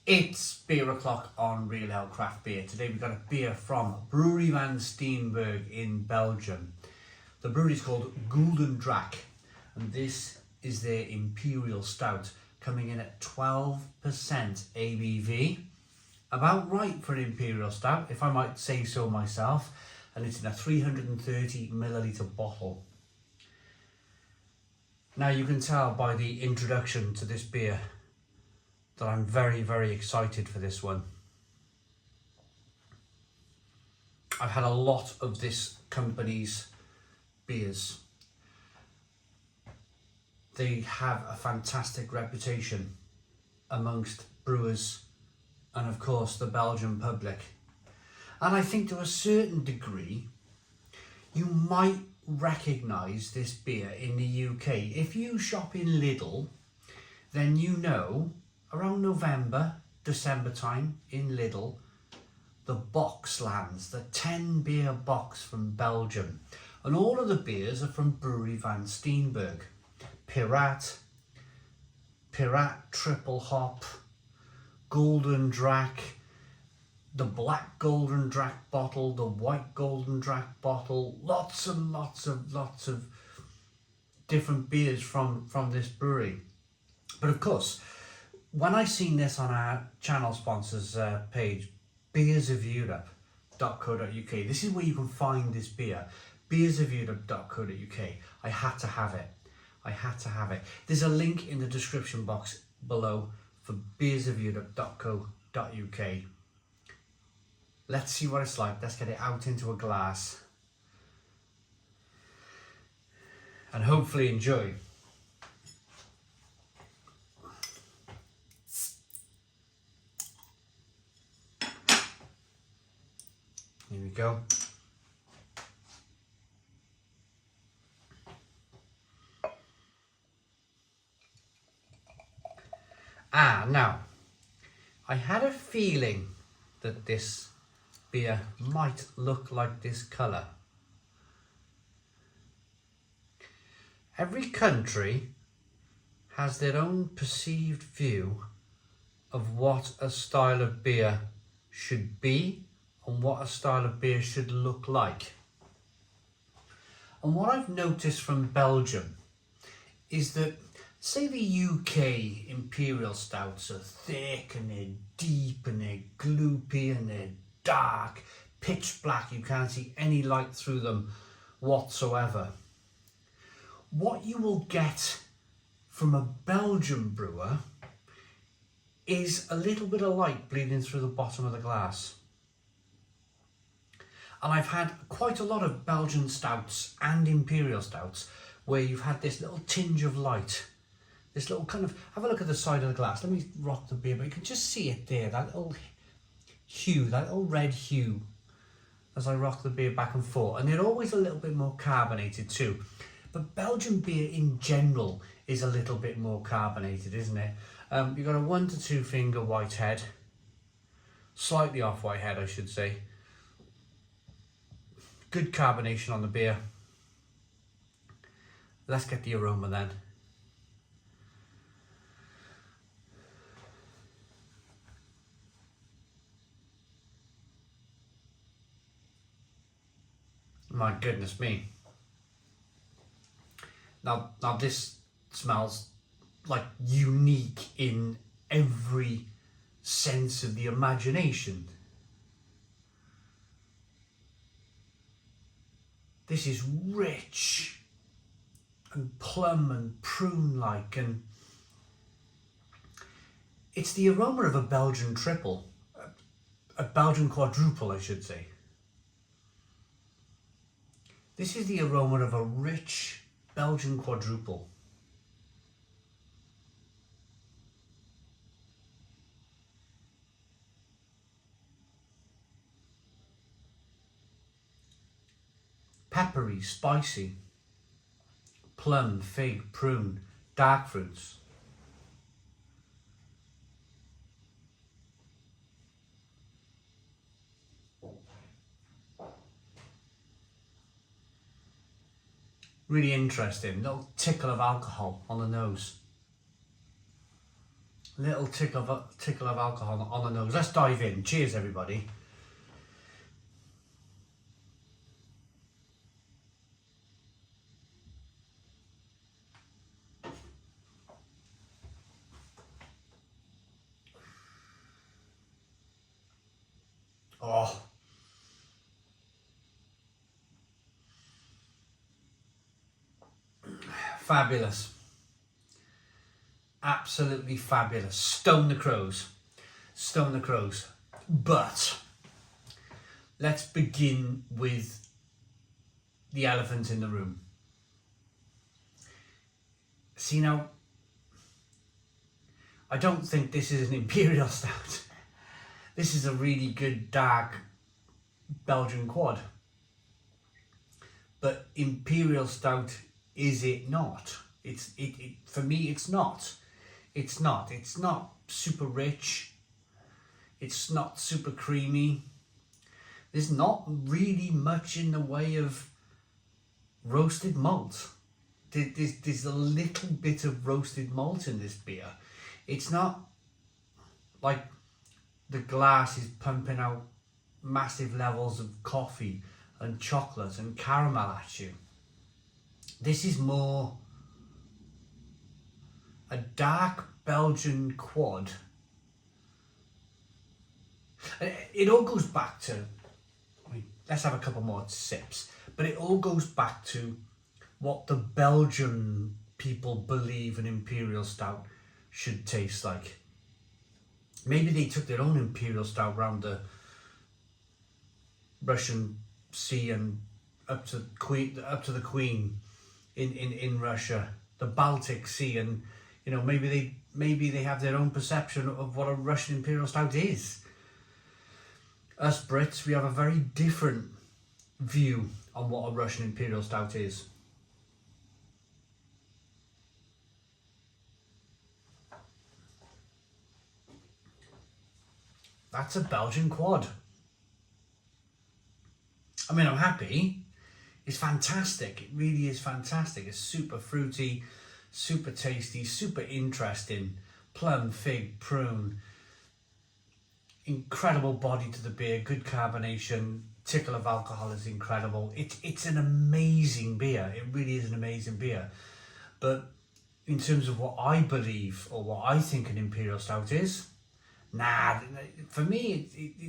It's beer o'clock on Real Ale Craft Beer. Today we've got a beer from Brouwerij Van Steenberge in Belgium. The brewery is called Gulden Draak, and this is their Imperial Stout, coming in at 12% ABV. About right for an Imperial Stout, if I might say so myself, and it's in a 330 milliliter bottle. Now you can tell by the introduction to this beer that I'm very, very excited for this one. I've had a lot of this company's beers. They have a fantastic reputation amongst brewers and of course the Belgian public. And I think to a certain degree, you might recognise this beer in the UK. If you shop in Lidl, then you know around November, December time in Lidl, the box lands, the 10 beer box from Belgium. And all of the beers are from Brouwerij Van Steenberge. Pirat Triple Hop, Gulden Draak, the black Gulden Draak bottle, the white Gulden Draak bottle, lots and lots of different beers from this brewery. But of course, when I seen this on our channel sponsors page, beersofeurope.co.uk, this is where you can find this beer, beersofeurope.co.uk. I had to have it. There's a link in the description box below for beersofeurope.co.uk. Let's see what it's like. Let's get it out into a glass and hopefully enjoy. Here we go. Now, I had a feeling that this beer might look like this colour. Every country has their own perceived view of what a style of beer should be and what a style of beer should look like. And what I've noticed from Belgium is that, say the UK Imperial Stouts are thick and they're deep and they're gloopy and they're dark, pitch black, you can't see any light through them whatsoever. What you will get from a Belgian brewer is a little bit of light bleeding through the bottom of the glass. And I've had quite a lot of Belgian stouts and Imperial Stouts where you've had this little tinge of light. This little kind of, have a look at the side of the glass. Let me rock the beer, but you can just see it there, that little hue, that little red hue as I rock the beer back and forth. And they're always a little bit more carbonated too. But Belgian beer in general is a little bit more carbonated, isn't it? You've got a 1 to 2 finger white head, slightly off white head I should say. Good carbonation on the beer. Let's get the aroma then. My goodness me. Now this smells like unique in every sense of the imagination. This is rich and plum and prune-like, and it's the aroma of a Belgian triple, a Belgian quadruple I should say. This is the aroma of a rich Belgian quadruple. Peppery, spicy, plum, fig, prune, dark fruits. Really interesting, little tickle of alcohol on the nose. Little tickle of alcohol on the nose. Let's dive in. Cheers, everybody. Oh. Fabulous. Absolutely fabulous. Stone the crows. Stone the crows. But let's begin with the elephant in the room. See now, I don't think this is an Imperial Stout. This is a really good dark Belgian quad. But Imperial Stout, is it not? For me, it's not. It's not. It's not super rich. It's not super creamy. There's not really much in the way of roasted malt. There's a little bit of roasted malt in this beer. It's not like the glass is pumping out massive levels of coffee and chocolate and caramel at you. This is more a dark Belgian quad. It all goes back to, let's have a couple more sips, but it all goes back to what the Belgian people believe an Imperial Stout should taste like. Maybe they took their own Imperial Stout around the Russian Sea and up to the Queen in Russia, the Baltic Sea, and maybe they have their own perception of what a Russian Imperial Stout is. Us Brits, we have a very different view on what a Russian Imperial Stout is. That's a Belgian quad. I mean, I'm happy. It's fantastic. It really is fantastic. It's super fruity, super tasty, super interesting. Plum, fig, prune. Incredible body to the beer, good carbonation, tickle of alcohol is incredible. It's an amazing beer. It really is an amazing beer. But in terms of what I believe or what I think an Imperial Stout is, nah, for me,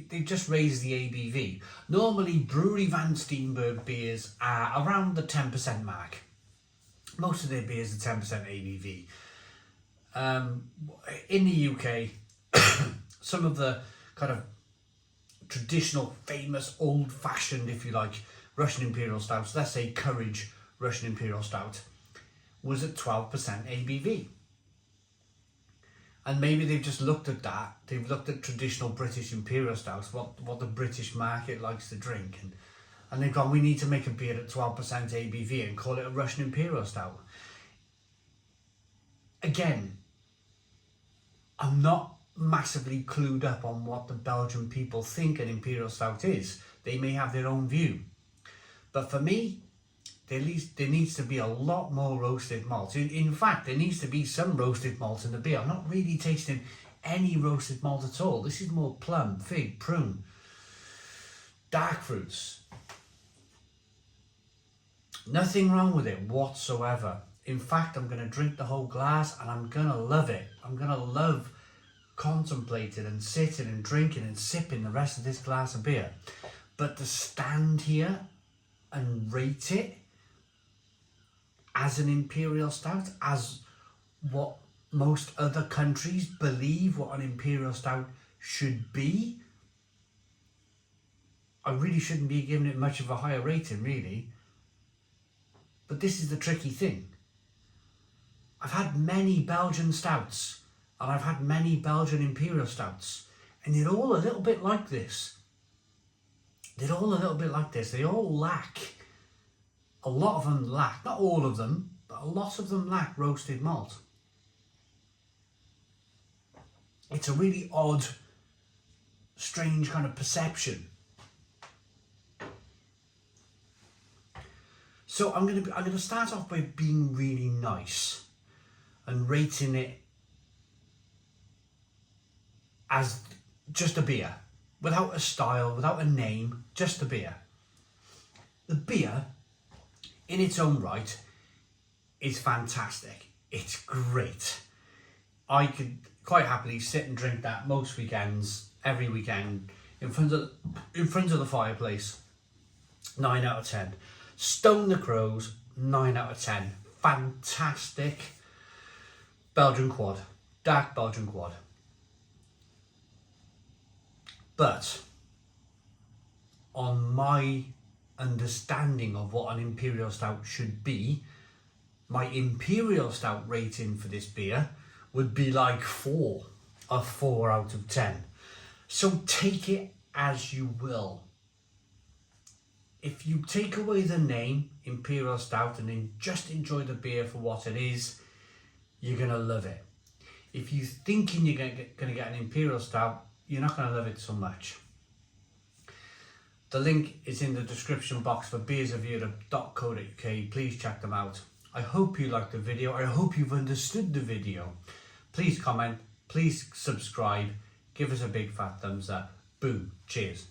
they just raise the ABV. Normally, Brouwerij Van Steenberge beers are around the 10% mark. Most of their beers are 10% ABV. In the UK, some of the kind of traditional, famous, old-fashioned, if you like, Russian Imperial Stouts, let's say Courage Russian Imperial Stout, was at 12% ABV. And maybe they've just looked at that. They've looked at traditional British Imperial Stouts, what the British market likes to drink. And they've gone, we need to make a beer at 12% ABV and call it a Russian Imperial Stout. Again, I'm not massively clued up on what the Belgian people think an Imperial Stout is. They may have their own view. But for me, there needs to be a lot more roasted malt. In fact, there needs to be some roasted malt in the beer. I'm not really tasting any roasted malt at all. This is more plum, fig, prune, dark fruits. Nothing wrong with it whatsoever. In fact, I'm going to drink the whole glass and I'm going to love it. I'm going to love contemplating and sitting and drinking and sipping the rest of this glass of beer. But to stand here and rate it as an Imperial Stout, as what most other countries believe what an Imperial Stout should be, I really shouldn't be giving it much of a higher rating, really. But this is the tricky thing. I've had many Belgian stouts and I've had many Belgian Imperial Stouts, and they're all a little bit like this. They're all a little bit like this. They all lack, a lot of them lack, not all of them, but a lot of them lack roasted malt. It's a really odd, strange kind of perception. So I'm gonna start off by being really nice and rating it as just a beer, without a style, without a name, just a beer. The beer, in its own right, is fantastic. It's great. I could quite happily sit and drink that most weekends, every weekend, in front of the fireplace. 9 out of 10. Stone the Crows, 9 out of 10. Fantastic Belgian quad, dark Belgian quad. But on my understanding of what an Imperial Stout should be, my Imperial Stout rating for this beer would be like 4 out of 10. So take it as you will. If you take away the name Imperial Stout and then just enjoy the beer for what it is, you're going to love it. If you're thinking you're going to get an Imperial Stout, you're not going to love it so much. The link is in the description box for beersofeurope.co.uk. Please check them out. I hope you liked the video. I hope you've understood the video. Please comment, please subscribe, give us a big fat thumbs up. Boom, cheers.